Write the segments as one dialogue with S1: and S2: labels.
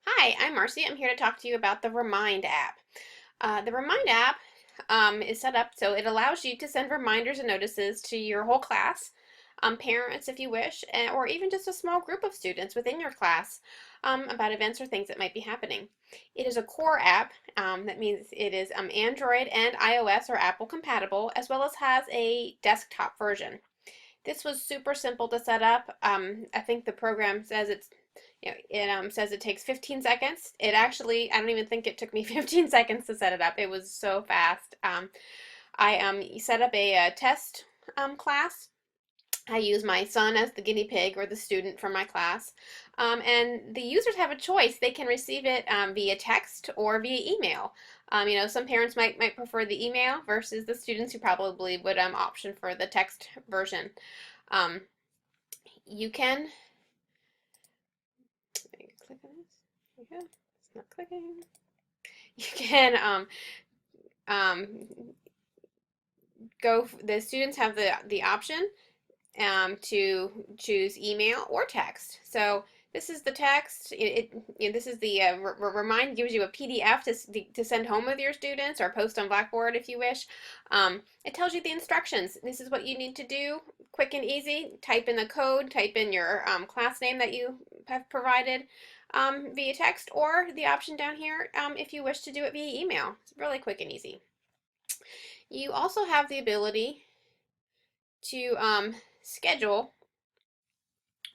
S1: Hi, I'm Marcy. I'm here to talk to you about the Remind app. The Remind app is set up so it allows you to send reminders and notices to your whole class, parents if you wish, or even just a small group of students within your class about events or things that might be happening. It is a core app. That means it is Android and iOS or Apple compatible, as well as has a desktop version. This was super simple to set up. I think the program says it says it takes 15 seconds. It actually, I don't even think it took me 15 seconds to set it up. It was so fast. I set up a test class. I use my son as the guinea pig or the student from my class. And the users have a choice. They can receive it via text or via email. Some parents might prefer the email versus the students who probably would option for the text version. Um, you can click on this. Yeah, it's not clicking. You can um, the students have the option to choose email or text. So this is the text. This is the Remind gives you a PDF to send home with your students or post on Blackboard if you wish. It tells you the instructions. This is what you need to do, quick and easy. Type in the code, type in your class name that you have provided via text, or the option down here if you wish to do it via email. It's really quick and easy. You also have the ability to schedule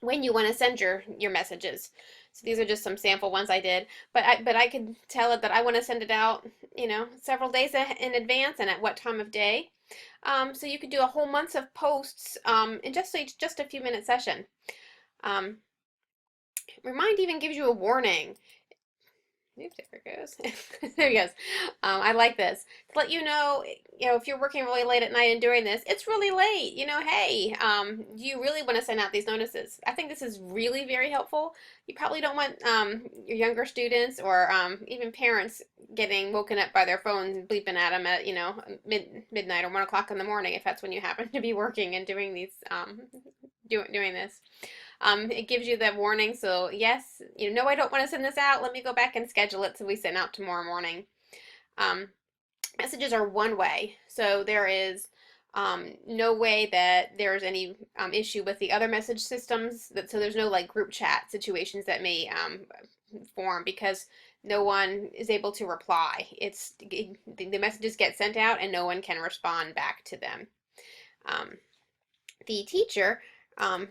S1: when you want to send your messages. So these are just some sample ones I did, but I could tell it that I want to send it out, several days in advance and at what time of day. So you could do a whole month of posts in just a few minute session. Um, Remind even gives you a warning. Oops, there it goes. There it goes. I like this. To let you know, if you're working really late at night and doing this, it's really late. Hey, do you really want to send out these notices? I think this is really very helpful. You probably don't want your younger students or even parents getting woken up by their phones and bleeping at them at, midnight or 1 o'clock in the morning if that's when you happen to be working and doing these doing this. It gives you the warning. So yes, I don't want to send this out. Let me go back and schedule it so we send out tomorrow morning. Um, Messages are one way. So there is no way that there's any issue with the other message systems. So there's no like group chat situations that may form because no one is able to reply. The messages get sent out and no one can respond back to them. The teacher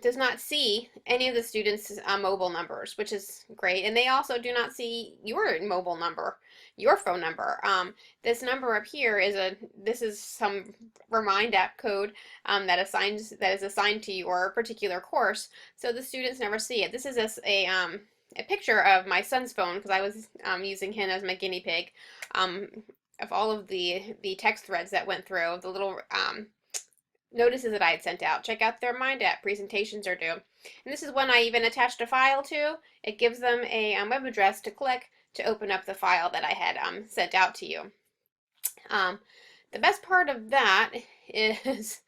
S1: does not see any of the students' mobile numbers, which is great. And they also do not see your mobile number, your phone number. This number up here this is some RemindAB code that is assigned to your particular course. So the students never see it. This is a picture of my son's phone because I was using him as my guinea pig. Of all of the text threads that went through, the little notices that I had sent out. Check out their RemindAB presentations are due. And this is one I even attached a file to. It gives them a web address to click to open up the file that I had sent out to you. The best part of that is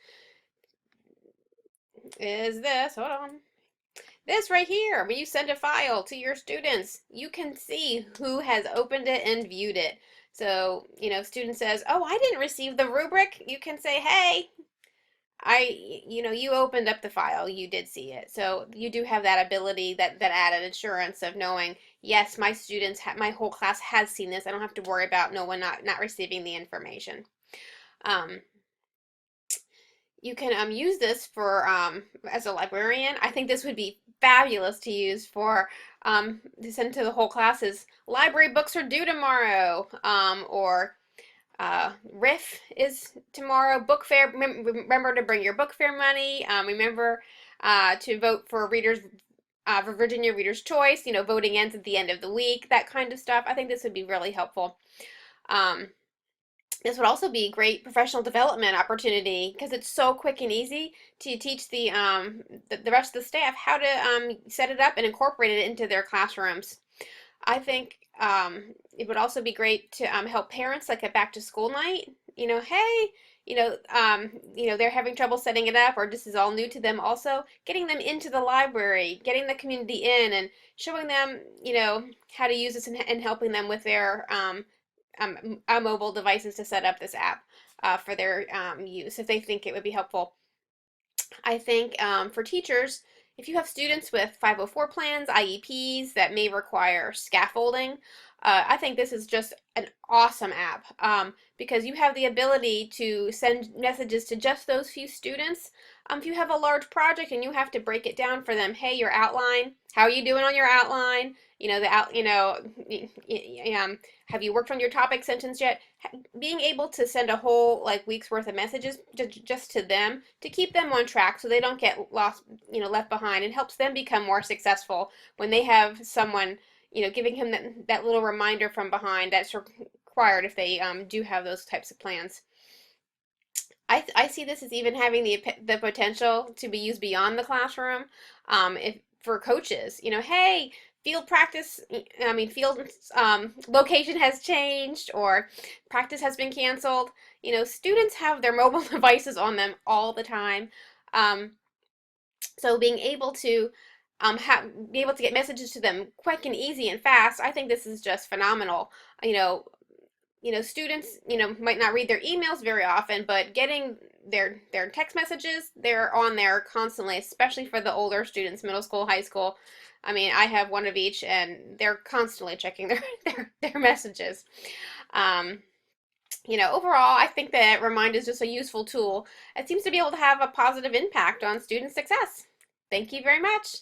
S1: this. Hold on. This right here, when you send a file to your students, you can see who has opened it and viewed it. So, student says, "Oh, I didn't receive the rubric." You can say, "Hey, you opened up the file, you did see it." So you do have that ability, that added assurance of knowing, yes, my students, my whole class has seen this. I don't have to worry about no one not receiving the information. You can use this for as a librarian. I think this would be fabulous to use for to send to the whole classes. Library books are due tomorrow, or RIF is tomorrow. Book fair. Remember to bring your book fair money. Remember to vote for for Virginia Reader's Choice. Voting ends at the end of the week. That kind of stuff. I think this would be really helpful. This would also be a great professional development opportunity because it's so quick and easy to teach the rest of the staff how to set it up and incorporate it into their classrooms. I think it would also be great to help parents like a back to school night. Hey, they're having trouble setting it up, or this is all new to them also, getting them into the library, getting the community in, and showing them, how to use this, and helping them with their mobile devices to set up this app for their use if they think it would be helpful. I think for teachers, if you have students with 504 plans, IEPs that may require scaffolding, I think this is just an awesome app because you have the ability to send messages to just those few students. If you have a large project and you have to break it down for them, hey, your outline, how are you doing on your outline? Have you worked on your topic sentence yet? Being able to send a whole like week's worth of messages just to them to keep them on track so they don't get lost, left behind, and helps them become more successful when they have someone, giving him that little reminder from behind that's required if they do have those types of plans. I see this as even having the potential to be used beyond the classroom, if for coaches, hey, field practice, field location has changed, or practice has been canceled. Students have their mobile devices on them all the time, um, so being able to be able to get messages to them quick and easy and fast, I think this is just phenomenal. Students, might not read their emails very often, but getting their text messages, they're on there constantly, especially for the older students, middle school, high school. I have one of each, and they're constantly checking their messages. Um, Overall, I think that Remind is just a useful tool. It seems to be able to have a positive impact on student success. Thank you very much.